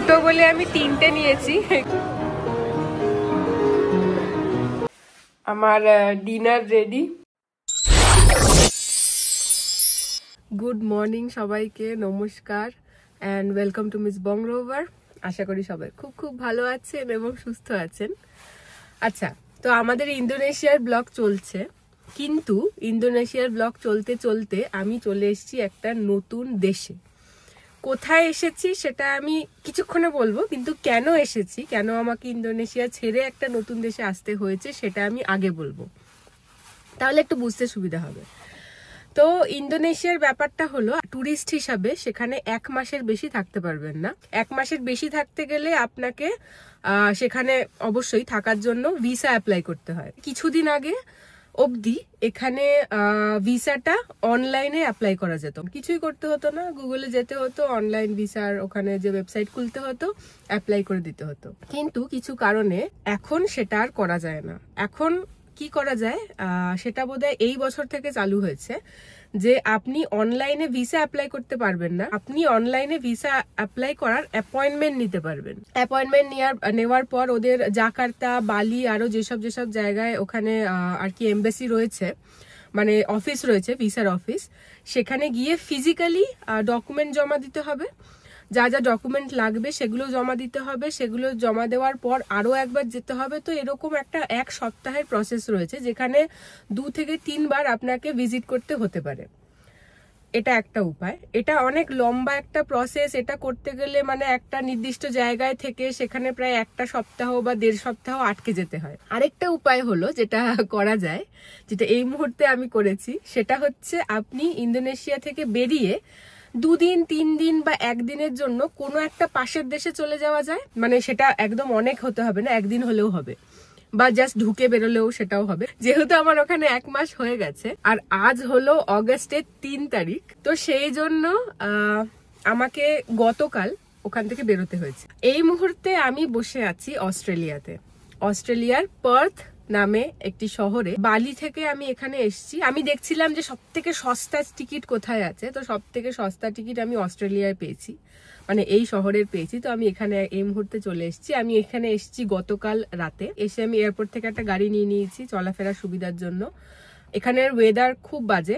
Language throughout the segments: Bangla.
দুটো বলে আমি তিনটে নিয়েছি। আমার ডিনার রেডি। গুড মর্নিং সবাইকে, নমস্কার and welcome to Miss Bong Rover. আশা করি সবাই খুব খুব ভালো আছেন এবং সুস্থ আছেন। আচ্ছা, তো আমাদের ইন্দোনেশিয়ার ব্লগ চলছে, কিন্তু ইন্দোনেশিয়ার ব্লগ চলতে চলতে আমি চলে এসেছি একটা নতুন দেশে। কোথায় এসেছি সেটা আমি কিছুক্ষণে বলবো, কিন্তু কেন এসেছি, কেন আমাকে ইন্দোনেশিয়া ছেড়ে একটা নতুন দেশে আসতে হয়েছে সেটা আমি আগে বলবো, তাহলে একটু বুঝতে সুবিধা হবে। তো ইন্দোনেশিয়ার ব্যাপারটা হলো, ট্যুরিস্ট হিসাবে সেখানে 1 মাসের বেশি থাকতে পারবেন না। 1 মাসের বেশি থাকতে গেলে আপনাকে সেখানে অবশ্যই থাকার জন্য ভিসা অ্যাপ্লাই করতে হয়। কিছুদিন আগে অবধি এখানে ভিসাটা অনলাইনে অ্যাপ্লাই করা যেত, কিছুই করতে হতো না, গুগলে যেতে হতো, অনলাইন ভিসার ওখানে যে ওয়েবসাইট খুলতে হতো, অ্যাপ্লাই করে দিতে হতো। কিন্তু কিছু কারণে এখন সেটা আর করা যায় না। এখন কি করা যায় সেটা বোধহয় এই বছর থেকে চালু হয়েছে, যে আপনি অনলাইনে ভিসা অ্যাপ্লাই করতে পারবেন না, আপনি অনলাইনে ভিসা অ্যাপ্লাই করার অ্যাপয়েন্টমেন্ট নিতে পারবেন। অ্যাপয়েন্টমেন্ট নেওয়ার পর ওদের জাকার্তা, বালি, আরো যেসব জায়গায় ওখানে আর কি এমবাসি রয়েছে, মানে অফিস রয়েছে, ভিসার অফিস, সেখানে গিয়ে ফিজিক্যালি ডকুমেন্ট জমা দিতে হবে। যা যা ডকুমেন্ট লাগবে সেগুলো জমা দিতে হবে। সেগুলো জমা দেওয়ার পর আরো একবার যেতে হবে। তো এরকম একটা 1 সপ্তাহের প্রসেস রয়েছে, যেখানে 2 থেকে 3 বার আপনাকে ভিজিট করতে হতে পারে। এটা একটা উপায়। এটা অনেক লম্বা একটা প্রসেস। এটা করতে গেলে মানে একটা নির্দিষ্ট জায়গায় থেকে সেখানে প্রায় 1 সপ্তাহ বা 1.5 সপ্তাহ আটকে যেতে হয়। আরেকটা উপায় হলো, যেটা করা যায়, যেটা এই মুহূর্তে আমি করেছি, সেটা হচ্ছে আপনি ইন্দোনেশিয়া থেকে বেরিয়ে 2 দিন 3 দিন বা 1 দিনের জন্য কোনো একটা পাশের দেশে চলে যাওয়া যায়। মানে সেটা একদম অনেক হতে হবে না, 1 দিন হলেও হবে, বা জাস্ট ঢুকে বেরোলেও সেটাও হবে। যেহেতু আমার ওখানে 1 মাস হয়ে গেছে, আর আজ হলো অগাস্টের 3 তারিখ, তো সেই জন্য আমাকে গতকাল ওখান থেকে বেরোতে হয়েছে। এই মুহূর্তে আমি বসে আছি অস্ট্রেলিয়াতে, অস্ট্রেলিয়ার পার্থ নামে একটি শহরে। বালি থেকে আমি এখানে এসেছি। আমি দেখছিলাম যে সব থেকে সস্তা টিকিট কোথায় আছে, তো সব থেকে সস্তা টিকিট আমি অস্ট্রেলিয়ায় পেয়েছি, মানে এই শহরের পেয়েছি। তো আমি এখানে এই মুহূর্তে চলে এসেছি। আমি এখানে এসেছি গতকাল রাতে। এসে আমি এয়ারপোর্ট থেকে একটা গাড়ি নিয়ে নিয়েছি চলাফেরার সুবিধার জন্য। এখানের ওয়েদার খুব বাজে।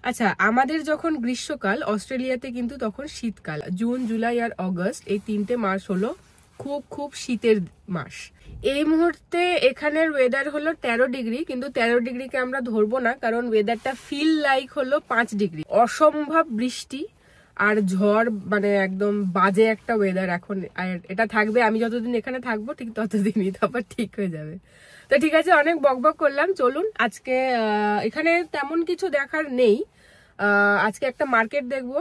আচ্ছা, আমাদের যখন গ্রীষ্মকাল, অস্ট্রেলিয়াতে কিন্তু তখন শীতকাল। জুন, জুলাই আর অগস্ট, এই 3টে মাস হলো খুব খুব শীতের মাস। এই মুহূর্তে এখানের ওয়েদার হলো 13 ডিগ্রি, কিন্তু 13 ডিগ্রিকে আমরা ধরবো না, কারণ ওয়েদারটা ফিল লাইক হলো 5 ডিগ্রি। অসম্ভব বৃষ্টি আর ঝড়, মানে একদম বাজে একটা ওয়েদার এখন। আর এটা থাকবে, আমি যতদিন এখানে থাকবো ঠিক ততদিনই, তারপর ঠিক হয়ে যাবে। তো ঠিক আছে, অনেক বকবক করলাম। চলুন, আজকে এখানে তেমন কিছু দেখার নেই। আজকে একটা মার্কেট দেখবো।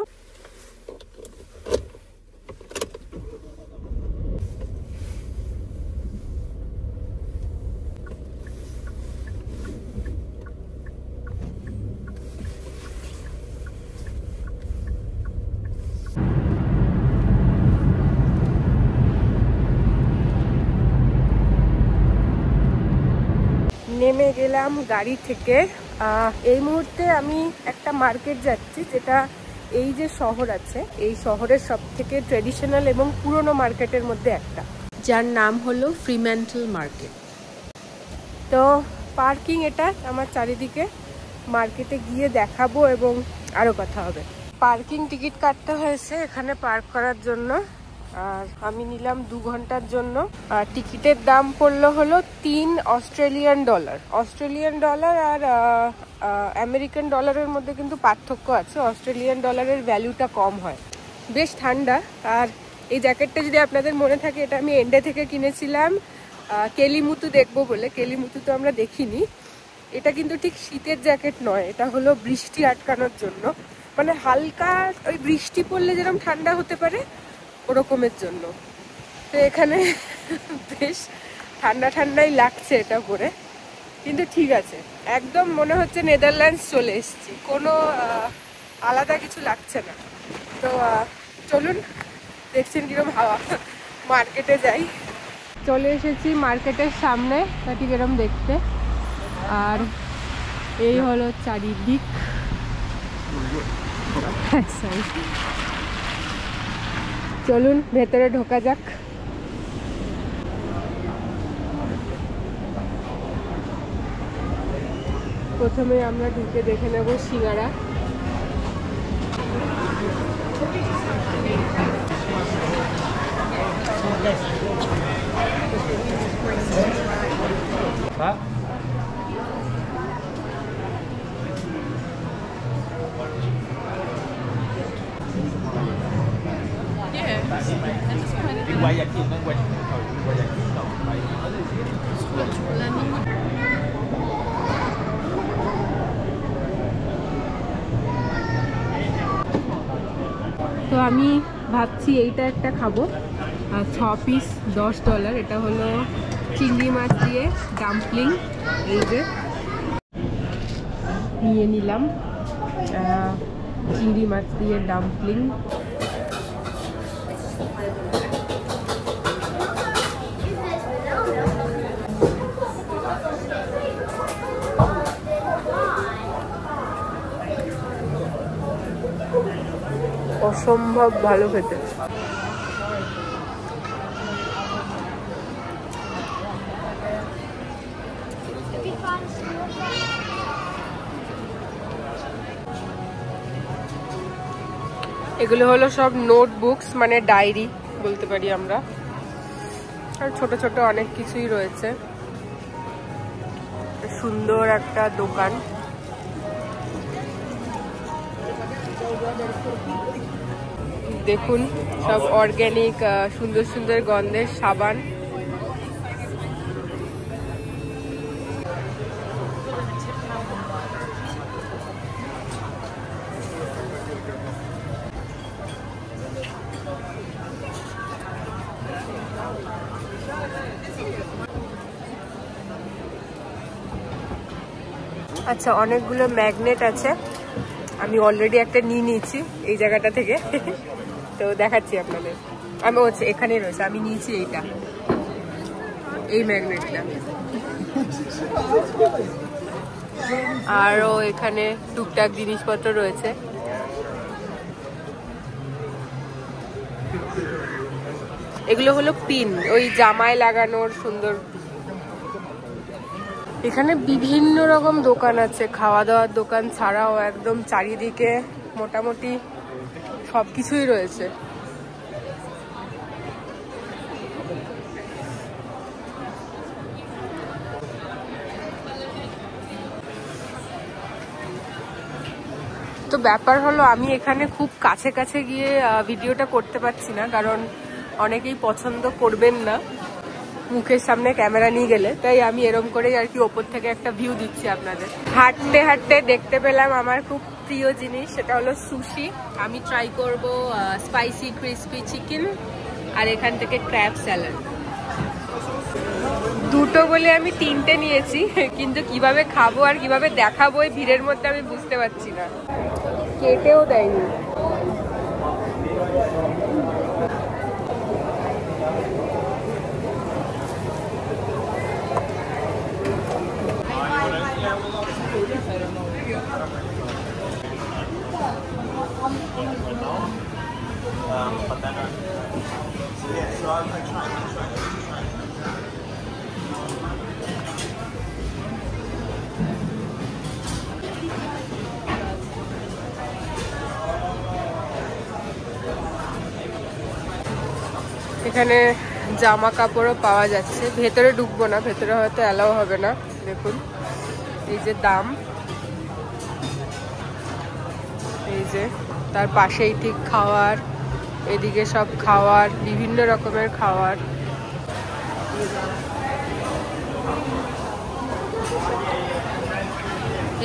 নেমে গেলাম গাড়ি থেকে। এই মুহূর্তে আমি একটা মার্কেট যাচ্ছি, যেটা এই যে শহর আছে, এই শহরের সব থেকে ট্রেডিশনাল এবং পুরনো মার্কেটের মধ্যে একটা, যার নাম হলো ফ্রিম্যান্টল মার্কেট। তো পার্কিং এটা আমার চারিদিকে, মার্কেটে গিয়ে দেখাবো এবং আরো কথা হবে। পার্কিং টিকিট কাটতে হয়েছে এখানে পার্ক করার জন্য, আর আমি নিলাম 2 ঘন্টার জন্য। আর টিকিটের দাম পড়লো হলো 3 অস্ট্রেলিয়ান ডলার। অস্ট্রেলিয়ান ডলার আর আমেরিকান ডলারের মধ্যে কিন্তু পার্থক্য আছে। অস্ট্রেলিয়ান ডলারের ভ্যালুটা কম হয়। বেশ ঠান্ডা। আর এই জ্যাকেটটা যদি আপনাদের মনে থাকে, এটা আমি এন্ডে থেকে কিনেছিলাম কেলিমুতু দেখবো বলে। কেলিমুতু তো আমরা দেখিনি। এটা কিন্তু ঠিক শীতের জ্যাকেট নয়, এটা হলো বৃষ্টি আটকানোর জন্য, মানে হালকা ওই বৃষ্টি পড়লে যেরকম ঠান্ডা হতে পারে ওরকমের জন্য। তো এখানে বেশ ঠান্ডা ঠান্ডাই লাগছে এটা পরে, কিন্তু ঠিক আছে, একদম মনে হচ্ছে নেদারল্যান্ডস চলে এসেছি, কোনো আলাদা কিছু লাগছে না। তো চলুন, দেখছেন কিরকম হাওয়া। মার্কেটে যাই। চলে এসেছি মার্কেটের সামনে, ঠিক এরকম দেখতে। আর এই হলো চারিদিক। চলুন ভেতরে ঢোকা যাক। প্রথমে আমরা ঢুকে দেখে নেব সিঙ্গারা। তো আমি ভাবছি এইটা একটা খাবো, আর 6 পিস $10। এটা হলো চিংড়ি মাছ দিয়ে ডাম্পলিং। এই যে নিয়ে নিলাম চিংড়ি মাছ দিয়ে ডাম্পলিং। অসম্ভব ভালো খেতে। এগুলো হলো সব নোটবুকস, মানে ডায়েরি বলতে পারি আমরা, আর ছোট ছোট অনেক কিছুই রয়েছে। সুন্দর একটা দোকান। দেখুন সব অর্গানিক সুন্দর সুন্দর গন্ধের সাবান। আচ্ছা, অনেকগুলো ম্যাগনেট আছে। আমি অলরেডি একটা নিয়ে নিয়েছি এই জায়গাটা থেকে, তো দেখাচ্ছি আপনাদের। আমি এখানেই রয়েছে, আমি নিয়েছি এইটা, এই ম্যাগনেটটা। আরও এখানে টুকটাক জিনিসপত্র রয়েছে। এগুলো হলো পিন, ওই জামায় লাগানোর সুন্দর। এখানে বিভিন্ন রকম দোকান আছে, খাওয়া দাওয়ার দোকান ছাড়াও একদম চারিদিকে মোটামুটি সবকিছুই রয়েছে। তো ব্যাপার হলো আমি এখানে খুব কাছে কাছে গিয়ে ভিডিওটা করতে পারছি না, কারণ অনেকেই পছন্দ করবেন না মুখের সামনে ক্যামেরা নিয়ে গেলে, তাই আমি এরম করেই আর কি ওপর থেকে একটা ভিউ দিচ্ছি আপনাদের। হাঁটতে হাঁটতে দেখতে পেলাম আমার খুব প্রিয় জিনিস, সেটা হলো সুশি। আমি ট্রাই করব স্পাইসি ক্রিসপি চিকেন, আর এখান থেকে ক্র্যাব স্যালাড। দুটো বলে আমি 3টে নিয়েছি, কিন্তু কিভাবে খাবো আর কিভাবে দেখাবো এই ভিড়ের মধ্যে আমি বুঝতে পারছি না। কেটেও দেয়নি। এখানে জামা কাপড়ও পাওয়া যাচ্ছে। ভেতরে ঢুকবো না, ভেতরে হয়তো অ্যালাউ হবে না। দেখুন এই যে দাম, এই যে তার পাশেই ঠিক খাওয়ার, এদিকে সব খাওয়ার, বিভিন্ন রকমের খাওয়ার।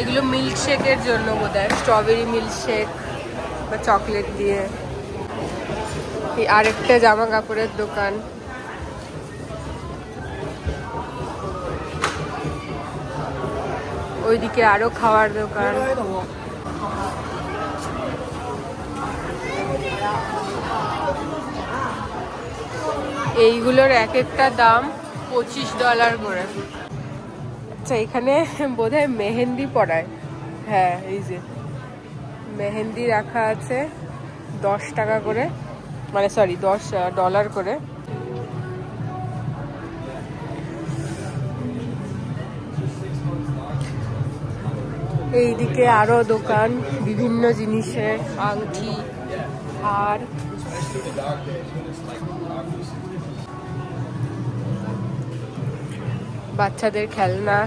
এগুলো মিল্কশেকের জন্য বোধহয়, স্ট্রবেরি মিল্কশেক বা চকলেট দিয়ে। এই আরেকটা জামা কাপড়ের দোকান। ওইদিকে আরো খাওয়ার দোকান। এইগুলোর এক একটা দাম $25 করে। আচ্ছা, এখানে বোধহয় মেহেন্দি পড়ায়। হ্যাঁ, এই যে মেহেন্দি রাখা আছে 10 টাকা করে। মানে সরি $10 করে। এইদিকে আরো দোকান, বিভিন্ন জিনিসের, আংটি, হার। বাচ্চাদের খেলনা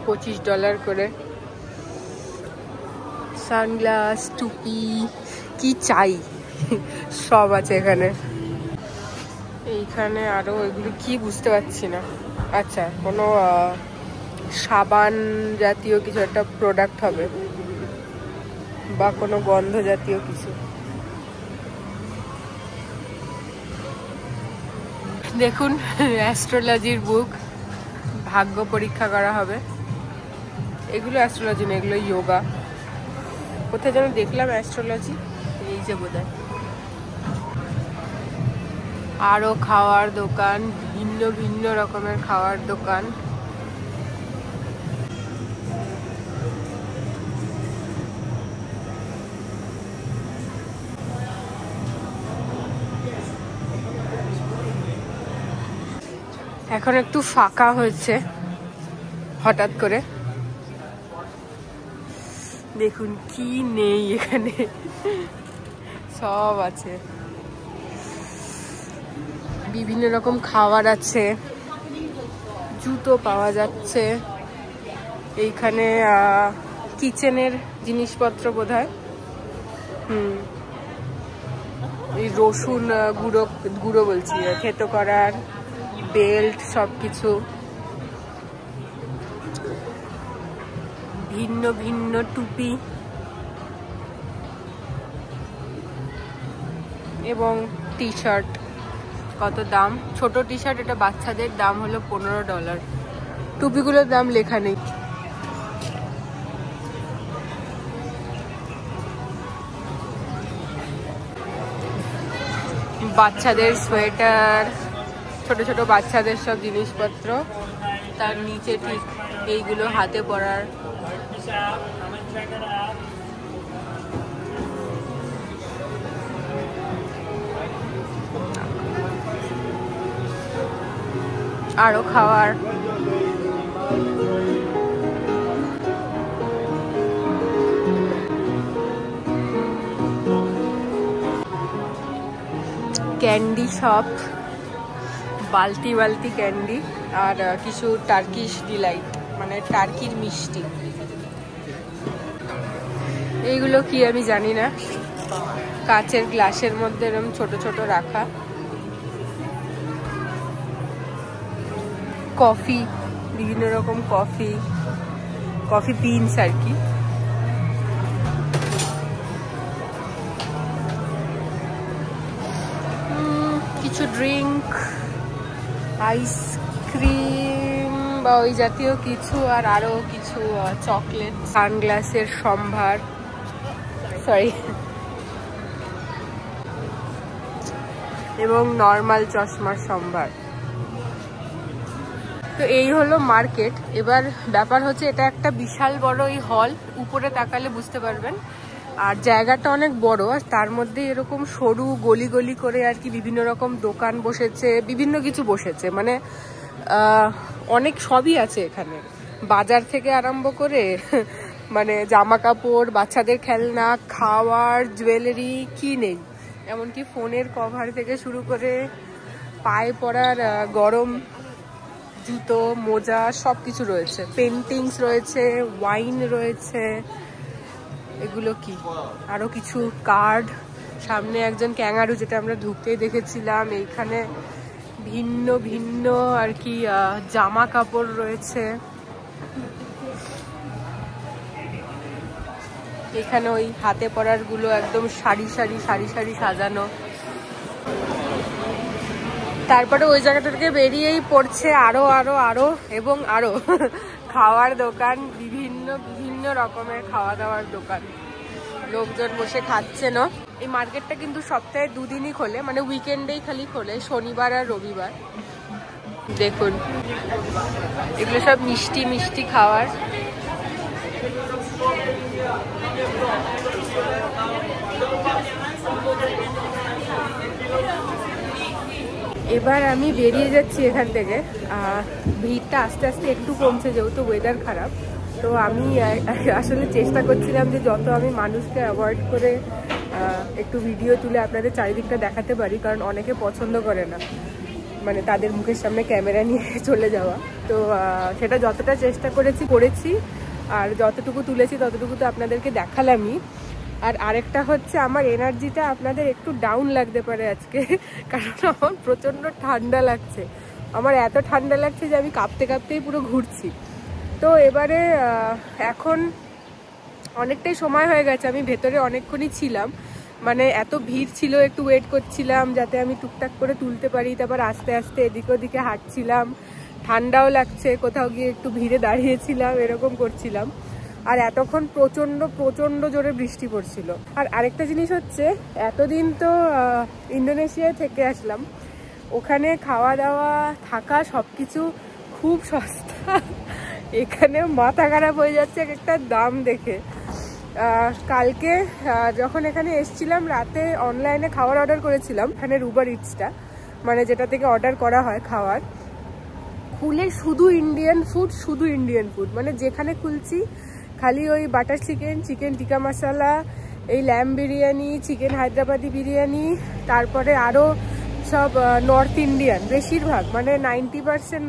$25 করে। সানগ্লাস, টুপি, কি চাই সব আছে এখানে। এইখানে আরো এগুলো কি বুঝতে পারছি না। আচ্ছা, কোনো সাবান জাতীয় কিছু একটা প্রোডাক্ট হবে বা কোনো গন্ধ জাতীয় কিছু। দেখুন অ্যাস্ট্রোলজির বুক, ভাগ্য পরীক্ষা করা হবে। এগুলো অ্যাস্ট্রোলজি না, এগুলো যোগা। কোথায় যেন দেখলাম অ্যাস্ট্রোলজি, এই যে বোধহয়। আরো খাওয়ার দোকান, ভিন্ন ভিন্ন রকমের খাওয়ার দোকান। এখন একটু ফাঁকা হয়েছে হঠাৎ করে। দেখুন কি নেই এখানে, সব আছে। বিভিন্ন রকম খাবার আছে, জুতো পাওয়া যাচ্ছে এইখানে। কিচেনের জিনিসপত্র বোধহয়। এই রসুন গুঁড়ো বলছি, থেতো করার বেল্ট, সবকিছু। ভিন্ন ভিন্ন টুপি এবং টি শার্ট। কত দাম? ছোট টি শার্ট, এটা বাচ্চাদের, দাম হলো $15। টুপিগুলোর দাম লেখা নেই। বাচ্চাদের সোয়েটার, ছোট ছোট বাচ্চাদের সব জিনিসপত্র। তার নিচে ঠিক এইগুলো হাতে পরার। আরো খাওয়ার। ক্যান্ডি শপ, বালতি বালতি ক্যান্ডি, আর কিছু টার্কিশ ডিলাইট, মানে টার্কির মিষ্টি। এইগুলো কি আমি জানি না। কাচের গ্লাসের মধ্যে এরকম ছোট ছোট রাখা। কফি, বিভিন্ন রকম কফি বিনস আর কি। কিছু ড্রিঙ্ক, আইসক্রিম বা ওই জাতীয় কিছু, আর আরো কিছু চকলেট। সানগ্লাসের সম্ভার, সরি, এবং নর্মাল চশমার সম্ভার। তো এই হলো মার্কেট। এবার ব্যাপার হচ্ছে, এটা একটা বিশাল বড় এই হল, উপরে তাকালে বুঝতে পারবেন। আর জায়গাটা অনেক বড়, আর তার মধ্যে এরকম সরু গলি গলি করে আর কি বিভিন্ন রকম দোকান বসেছে, বিভিন্ন কিছু বসেছে। মানে অনেক সবই আছে এখানে, বাজার থেকে আরম্ভ করে মানে জামা কাপড়, বাচ্চাদের খেলনা, খাওয়ার, জুয়েলারি, কি নেই। এমনকি ফোনের কভার থেকে শুরু করে পায়ে পরার গরম জুতো, মোজা, সবকিছু রয়েছে। পেন্টিংস রয়েছে, ওয়াইন রয়েছে। এগুলো কি, আরো কিছু কার্ড। সামনে একজন ক্যাঙ্গারু, যেটা আমরা ঢুকতেই দেখেছিলাম। এইখানে ভিন্ন ভিন্ন আর কি জামা কাপড় রয়েছে। এখানে ওই হাতে পরার গুলো একদম সারি সারি সারি সারি সাজানো। তারপরে ওই জায়গাটা থেকে বেরিয়েই পড়ছে আরো আরো আরো এবং আরো খাওয়ার দোকান, বিভিন্ন বিভিন্ন রকমের খাওয়া দাওয়ার দোকান। লোকজন বসে খাচ্ছে না। এই মার্কেটটা কিন্তু সপ্তাহে 2 দিনই খোলে, মানে উইকেন্ডেই খালি খোলে, শনিবার আর রবিবার। দেখুন এগুলো সব মিষ্টি মিষ্টি খাওয়ার। এবার আমি বেরিয়ে যাচ্ছি এখান থেকে। ভিড়টা আস্তে আস্তে একটু কমছে যেহেতু ওয়েদার খারাপ। তো আমি আসলে চেষ্টা করছিলাম যে যত আমি মানুষকে অ্যাভয়েড করে একটু ভিডিও তুলে আপনাদের চারিদিকটা দেখাতে পারি, কারণ অনেকে পছন্দ করে না মানে তাদের মুখের সামনে ক্যামেরা নিয়ে চলে যাওয়া। তো সেটা যতটা চেষ্টা করেছি আর যতটুকু তুলেছি ততটুকু তো আপনাদেরকে দেখালামই। আর আরেকটা হচ্ছে আমার এনার্জিটা আপনাদের একটু ডাউন লাগতে পারে আজকে, কারণ আমার প্রচণ্ড ঠান্ডা লাগছে। আমার এত ঠান্ডা লাগছে যে আমি কাঁপতে কাঁপতেই পুরো ঘুরছি। তো এবারে এখন অনেকটাই সময় হয়ে গেছে, আমি ভেতরে অনেকক্ষণই ছিলাম, মানে এত ভিড় ছিল, একটু ওয়েট করছিলাম যাতে আমি টুকটাক করে তুলতে পারি। তারপর আস্তে আস্তে এদিক ওদিকে হাঁটছিলাম, ঠান্ডাও লাগছে, কোথাও গিয়ে একটু ভিড়ে দাঁড়িয়েছিলাম, এরকম করছিলাম। আর এতক্ষণ প্রচণ্ড জোরে বৃষ্টি পড়ছিল। আর আরেকটা জিনিস হচ্ছে, এতদিন তো ইন্দোনেশিয়ায় থেকে আসলাম, ওখানে খাওয়া দাওয়া থাকা সব কিছু খুব সস্তা। এখানে মাথা খারাপ হয়ে যাচ্ছে একটা দাম দেখে। কালকে যখন এখানে এসছিলাম রাতে অনলাইনে খাবার অর্ডার করেছিলাম, এখানে উবার ইটসটা মানে যেটা থেকে অর্ডার করা হয় খাবার, খুলে শুধু ইন্ডিয়ান ফুড, মানে যেখানে খুলছি খালি ওই বাটার চিকেন টিকা মশলা, এই ল্যাম্ব বিরিয়ানি, চিকেন হায়দ্রাবাদি বিরিয়ানি, তারপরে আরও সব নর্থ ইন্ডিয়ান বেশিরভাগ, মানে 90%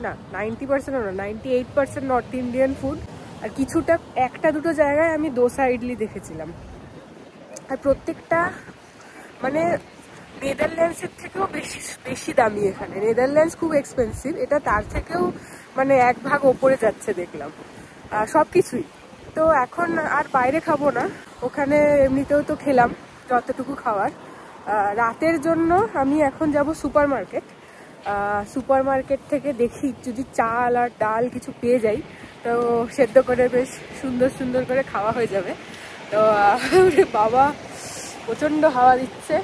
না 98% নর্থ ইন্ডিয়ান ফুড। আর কিছুটা একটা দুটো জায়গায় আমি দোসা ইডলি দেখেছিলাম। আর প্রত্যেকটা মানে নেদারল্যান্ডসের থেকেও বেশি দামি এখানে। নেদারল্যান্ডস খুব এক্সপেন্সিভ, এটা তার থেকেও মানে এক ভাগ ওপরে যাচ্ছে দেখলাম সব কিছুই। তো এখন আর বাইরে খাবো না, ওখানে এমনিতেও তো খেলাম যতটুকু খাওয়ার। রাতের জন্য আমি এখন যাব সুপার মার্কেট থেকে দেখি যদি চাল আর ডাল কিছু পেয়ে যাই, তো সেদ্ধ করে বেশ সুন্দর করে খাওয়া হয়ে যাবে। তো বাবা প্রচণ্ড হাওয়া দিচ্ছে,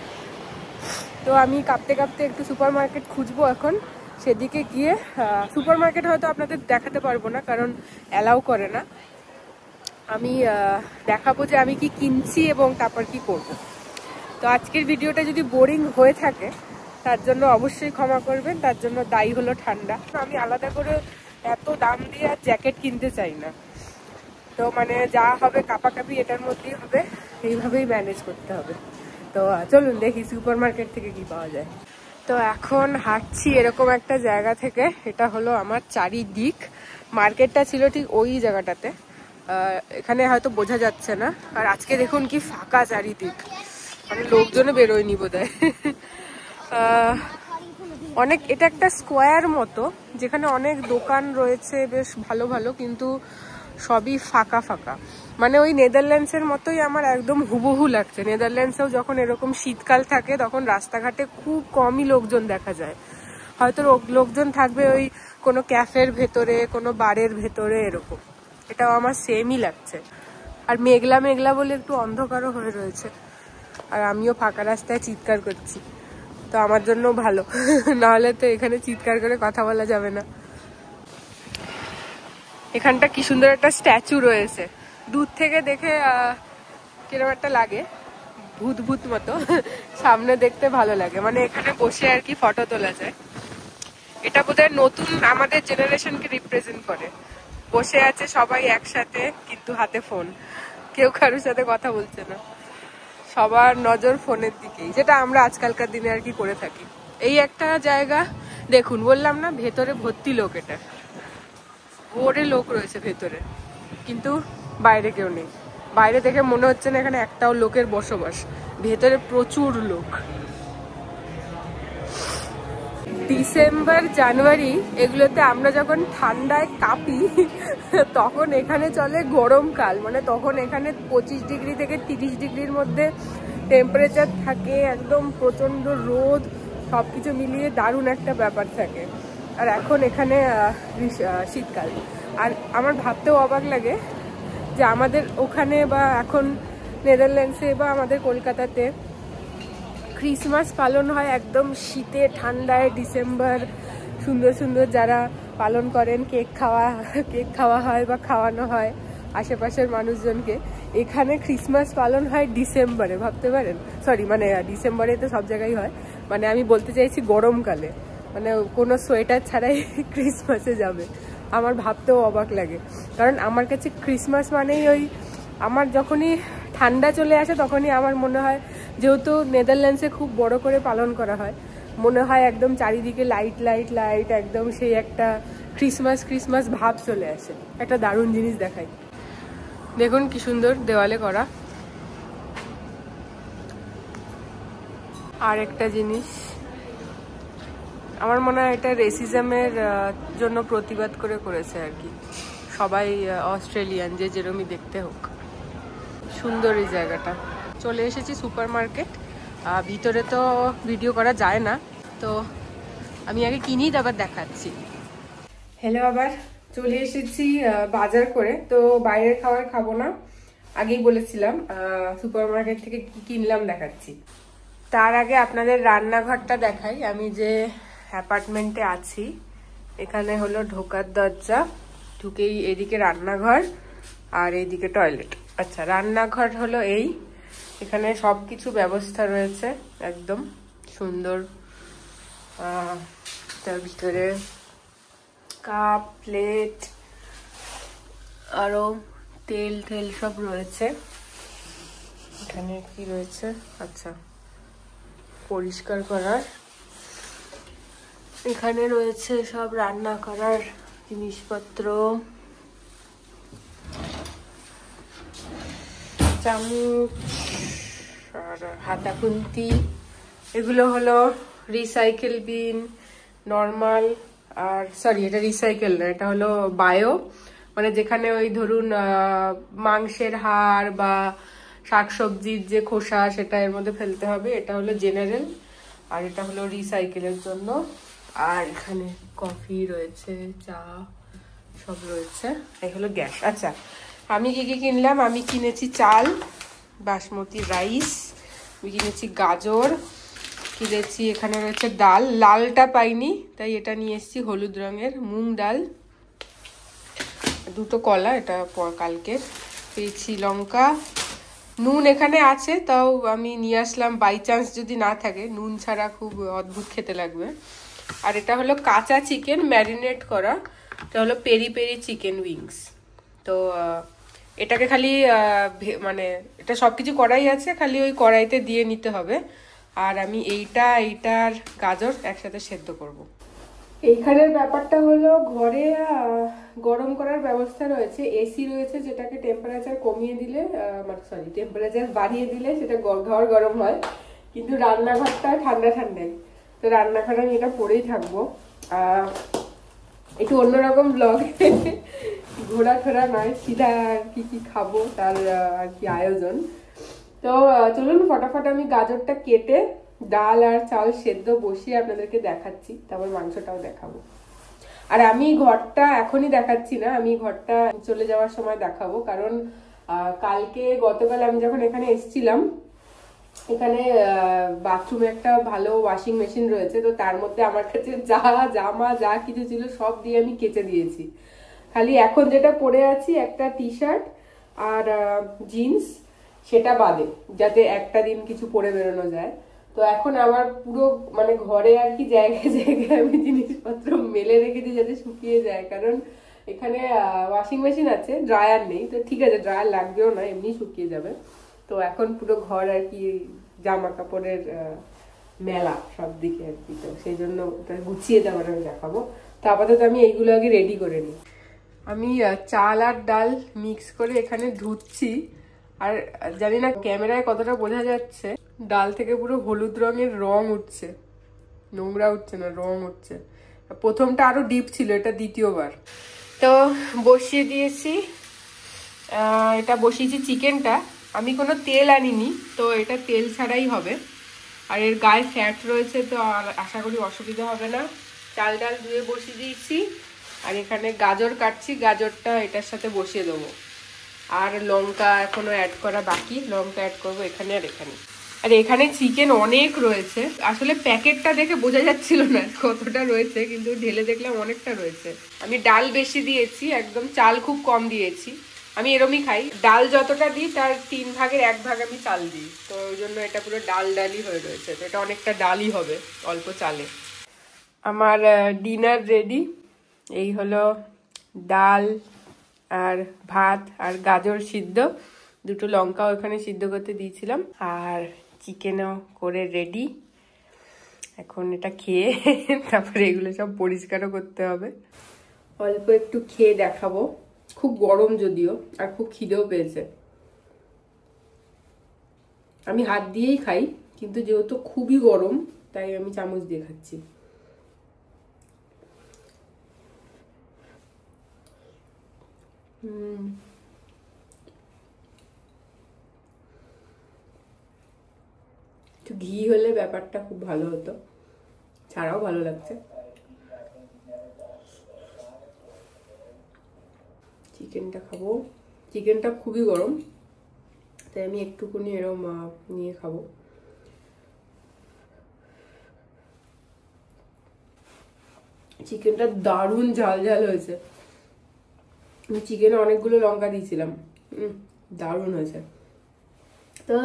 তো আমি কাঁপতে একটু সুপার মার্কেট খুঁজবো এখন। সেদিকে গিয়ে সুপার মার্কেট হয়তো আপনাদের দেখাতে পারবো না, কারণ অ্যালাউ করে না। আমি দেখাবো যে আমি কি কিনছি এবং তারপর কি করব। তো আজকের ভিডিওটা যদি বোরিং হয়ে থাকে তার জন্য অবশ্যই ক্ষমা করবেন, তার জন্য দায়ী হলো ঠান্ডা। আমি আলাদা করে এত দাম দিয়ে আর জ্যাকেট কিনতে চাই না, তো মানে যা হবে কাপাকাপি এটার মধ্যেই হবে, এইভাবেই ম্যানেজ করতে হবে। তো চলুন দেখি সুপার মার্কেট থেকে কি পাওয়া যায়। তো এখন হাঁটছি এরকম একটা জায়গা থেকে, এটা হলো আমার চারিদিক, মার্কেটটা ছিল ঠিক ওই জায়গাটাতে, এখানে হয়তো বোঝা যাচ্ছে না। আর আজকে দেখুন কি ফাঁকা চারিদিক, মানে লোকজনে বেরোয়নি বোধহয়। অনেক, এটা একটা স্কোয়ার মতো যেখানে অনেক দোকান রয়েছে বেশ ভালো, কিন্তু সবই ফাঁকা, মানে ওই নেদারল্যান্ডসের মতোই আমার একদম হুবহু লাগছে। নেদারল্যান্ডসেও যখন এরকম শীতকাল থাকে তখন রাস্তাঘাটে খুব কমই লোকজন দেখা যায়, হয়তো লোকজন থাকবে ওই কোনো ক্যাফের ভেতরে, কোনো বারের ভেতরে, এরকম। এটাও আমার সেমই লাগছে। আর মেঘলা বলে একটু অন্ধকারও হয়ে রয়েছে, আর আমিও ফাঁকা রাস্তায় চিৎকার করছি, তো আমার জন্য ভালো, নাহলে তো এখানে চিৎকার করে কথা বলা যাবে না। এখানটা কি সুন্দর একটা স্ট্যাচু রয়েছে, দূর থেকে দেখে কিরকম একটা লাগে, ভূত মতো, সামনে দেখতে ভালো লাগে, মানে এখানে বসে আর কি ফটো তোলা যায়। এটা বোধহয় নতুন আমাদের জেনারেশনকে রিপ্রেজেন্ট করে, বসে আছে সবাই একসাথে কিন্তু হাতে ফোন, কেউ কারোর সাথে কথা বলছে না, সবার নজর ফোনের দিকেই, যেটা আমরা আজকালকার দিনে আর কি করে থাকি। এই একটা জায়গা দেখুন, বললাম না ভেতরে ভর্তি লোক, এটা ভোরে লোক রয়েছে ভেতরে, কিন্তু বাইরে কেউ নেই। বাইরে থেকে মনে হচ্ছে না এখানে একটাও লোকের বসবাস, ভেতরে প্রচুর লোক। ডিসেম্বর জানুয়ারি এগুলোতে আমরা যখন ঠান্ডায় কাঁপি তখন এখানে চলে গরমকাল, মানে তখন এখানে 25 ডিগ্রি থেকে 30 ডিগ্রির মধ্যে টেম্পারেচার থাকে, একদম প্রচন্ড রোদ, সবকিছু মিলিয়ে দারুণ একটা ব্যাপার থাকে। আর এখন এখানে শীতকাল। আর আমার ভাবতেও অবাক লাগে যে আমাদের ওখানে বা এখন নেদারল্যান্ডসে বা আমাদের কলকাতাতে ক্রিসমাস পালন হয় একদম শীতে ঠান্ডায়, ডিসেম্বর, সুন্দর যারা পালন করেন, কেক খাওয়া হয় বা খাওয়ানো হয় আশেপাশের মানুষজনকে। এখানে ক্রিসমাস পালন হয় ডিসেম্বরে, ভাবতে পারেন, সরি মানে ডিসেম্বরে তো সব জায়গায় হয়, মানে আমি বলতে চাইছি গরমকালে, মানে কোনো সোয়েটার ছাড়াই ক্রিসমাসে যাবে। আমার ভাবতেও অবাক লাগে, কারণ আমার কাছে ক্রিসমাস মানেই ওই, আমার যখনই ঠান্ডা চলে আসে তখনই আমার মনে হয়, যেহেতু নেদারল্যান্ডসে খুব বড় করে পালন করা হয়, মনে হয় একদম চারিদিকে লাইট লাইট লাইট, একদম সেই একটা ক্রিসমাস ক্রিসমাস ভাব চলে আসে। একটা দারুণ জিনিস দেখাই, দেখুন কি সুন্দর দেওয়ালে করা। আর একটা জিনিস, আমার মনে হয় এটা রেসিজমের জন্য প্রতিবাদ করে করেছে আর কি, সবাই অস্ট্রেলিয়ান যে যেরমই দেখতে হোক। সুন্দর এই জায়গাটা। চলে এসেছি সুপার মার্কেট, ভিতরে তো ভিডিও করা যায় না, তো আমি আগে কিনি তারপর দেখাচ্ছি। হ্যালো, আবার চলে এসেছি বাজার করে। তো বাইরের খাবার খাবো না, আগেই বলেছিলাম। সুপার মার্কেট থেকে কি কিনলাম দেখাচ্ছি। তার আগে আপনাদের রান্নাঘরটা দেখাই। আমি যে অ্যাপার্টমেন্টে আছি, এখানে হলো ঢোকার দরজা, ঢুকেই এদিকে রান্নাঘর আর এইদিকে টয়লেট। আচ্ছা, রান্নাঘর হলো এই, এখানে সবকিছু ব্যবস্থা রয়েছে একদম সুন্দর। তার ভিতরে কাপ, প্লেট, আরো তেল টেল সব রয়েছে। এখানে কি রয়েছে, আচ্ছা পরিষ্কার করার, এখানে রয়েছে সব রান্না করার জিনিসপত্র, চামচ আর হাতা খুন্তি। এগুলো হলো রিসাইকেল বিন, নর্মাল, আর সরি এটা রিসাইকেল না, এটা হলো বায়ো, মানে যেখানে ওই ধরুন মাংসের হাড় বা শাকসবজির যে খোসা সেটা এর মধ্যে ফেলতে হবে, এটা হলো জেনারেল, আর এটা হলো রিসাইকেলের জন্য। আর এখানে কফি রয়েছে, চা সব রয়েছে। এই হলো গ্যাস। আচ্ছা, আমি কি কি কিনলাম, আমি কিনেছি চাল, বাসমতি রাইস, আমি কিনেছি গাজর, কিনেছি, এখানে রয়েছে ডাল, লালটা পাইনি তাই এটা নিয়ে এসেছি, হলুদ রঙের মুগ ডাল, দুটো কলা, এটা কালকে পেয়েছি, লঙ্কা, নুন এখানে আছে তাও আমি নিয়ে আসলাম, বাই চান্স যদি না থাকে, নুন ছাড়া খুব অদ্ভুত খেতে লাগবে। আর এটা হলো কাঁচা চিকেন ম্যারিনেট করা, এটা হলো পেরি পেরি চিকেন উইংস। তো এটাকে খালি মানে এটা সবকিছু কড়াই আছে, খালি ওই কড়াইতে দিয়ে নিতে হবে। আর আমি এইটার গাজর একসাথে সেদ্ধ করব। এইখানের ব্যাপারটা হলো ঘরে গরম করার ব্যবস্থা রয়েছে, এসি রয়েছে, যেটাকে টেম্পারেচার কমিয়ে দিলে, মানে সরি টেম্পারেচার বাড়িয়ে দিলে সেটা ঘর গরম হয়, কিন্তু রান্নাঘরটা ঠান্ডা ঠান্ডাই। তো রান্নাঘরে আমি এটা পরেই থাকবো। একটু অন্যরকম ব্লগ, ঘোরা ঠোরা নয়, সিধা কি কি খাবো তার আর কি আয়োজন। তো চলুন ফটাফট আমি গাজরটা কেটে ডাল আর চাল সেদ্ধ বসিয়ে আপনাদেরকে দেখাচ্ছি, তারপর মাংসটাও দেখাবো। আর আমি ঘরটা এখনই দেখাচ্ছি না, আমি ঘরটা চলে যাওয়ার সময় দেখাবো, কারণ গতকাল আমি যখন এখানে এসেছিলাম, এখানে বাথরুমে একটা ভালো ওয়াশিং মেশিন রয়েছে, তো তার মধ্যে আমার কাছে যা জামা যা কিছু ছিল সব দিয়ে আমি কেচে দিয়েছি। খালি এখন যেটা পরে আছি একটা টি শার্ট আর জিন্স, সেটা বাদে, যাতে একটা দিন কিছু পরে বেরোনো যায়। তো এখন আমার পুরো মানে ঘরে আর কি জায়গায় জায়গায় আমি জিনিসপত্র মেলে রেখেছি যাতে শুকিয়ে যায়, কারণ এখানে ওয়াশিং মেশিন আছে, ড্রায়ার নেই। তো ঠিক আছে, ড্রায়ার লাগবেও না, এমনি শুকিয়ে যাবে। তো এখন পুরো ঘর আর কি জামা কাপড়ের মেলা সব দিকে আর কি, তো সেই জন্য ওটা গুছিয়ে দেওয়ার আমি দেখাবো। তো আপাতত আমি এইগুলো আগে রেডি করে নিই। আমি চাল আর ডাল মিক্স করে এখানে ধুচ্ছি, আর জানি না ক্যামেরায় কতটা বোঝা যাচ্ছে, ডাল থেকে পুরো হলুদ রঙের রং উঠছে, নোংরা উঠছে না, রং উঠছে। প্রথমটা আরো ডিপ ছিল, এটা দ্বিতীয়বার। তো বসিয়ে দিয়েছি, এটা বসিয়েছি চিকেনটা, আমি কোনো তেল আনিনি, তো এটা তেল ছাড়াই হবে। আর এর গায়ে ফ্যাট রয়েছে, তো আশা করি অসুবিধা হবে না। চাল ডাল ধুয়ে বসিয়ে দিয়েছি, আর এখানে গাজর কাটছি, গাজরটা এটার সাথে বসিয়ে দেবো। আর লঙ্কা এখনো অ্যাড করা বাকি, লঙ্কা অ্যাড করবো এখানে আর এখানে। আর এখানে চিকেন অনেক রয়েছে, আসলে প্যাকেটটা দেখে বোঝা যাচ্ছিল না কতটা রয়েছে, কিন্তু ঢেলে দেখলাম অনেকটা রয়েছে। আমি ডাল বেশি দিয়েছি, একদম চাল খুব কম দিয়েছি, আমি এরমই খাই, ডাল যতটা দিই তার 3 ভাগের 1 ভাগ আমি চাল দিই, তো ওই জন্য এটা পুরো ডাল ডালই হয়ে রয়েছে, তো এটা অনেকটা ডালই হবে অল্প চালে। আমার ডিনার রেডি, এই হলো ডাল আর ভাত আর গাজর সিদ্ধ, 2টো লঙ্কা ওখানে সিদ্ধ করতে দিয়েছিলাম, আর চিকেনও করে রেডি। এখন এটা খেয়ে তারপরে এগুলো সব পরিষ্কারও করতে হবে। অল্প একটু খেয়ে দেখাবো, খুব গরম যদিও, আর খুব খিদেও পেয়েছে। আমি হাত দিয়েই খাই, কিন্তু যেহেতু খুবই গরম তাই আমি চামচ দিয়ে খাচ্ছি। একটু ঘি হলে ব্যাপারটা খুব ভালো হতো, ছাড়াও ভালো লাগছে। চিকেনটা খাবো, চিকেনটা খুবই গরম তাই আমি একটুখানি এরকম নিয়ে খাবো। চিকেনটা দারুণ ঝাল ঝাল হয়েছে, চিকেনে অনেকগুলো লঙ্কা দিয়েছিলাম, দারুণ হয়েছে। তো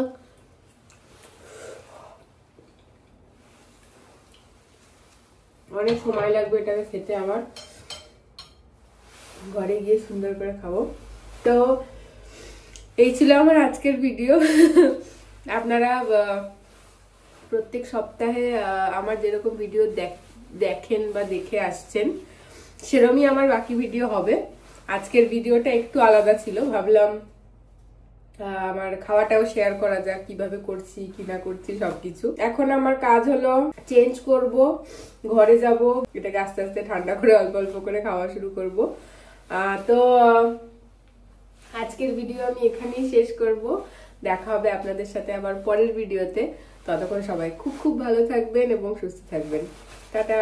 অনেক সময় লাগবে এটাকে খেতে, আমার ঘরে গিয়ে সুন্দর করে খাবো। তো এই ছিল আমার আজকের ভিডিও। আপনারা প্রত্যেক সপ্তাহে আমার যেরকম ভিডিও দেখেন বা দেখে আসছেন সেরকমই আমার বাকি ভিডিও হবে। আজকের ভিডিওটা একটু আলাদা ছিল, ভাবলাম আমার খাওয়াটাও শেয়ার করা যাক, কিভাবে করছি কি না করছি সবকিছু। এখন আমার কাজ হলো চেঞ্জ করব, ঘরে যাব, এটাকে আস্তে আস্তে ঠান্ডা করে অল্প অল্প করে খাওয়া শুরু করব। তো আজকের ভিডিও আমি এখানেই শেষ করব, দেখা হবে আপনাদের সাথে আবার পরের ভিডিওতে। ততক্ষণ সবাই খুব খুব ভালো থাকবেন এবং সুস্থ থাকবেন। টাটা।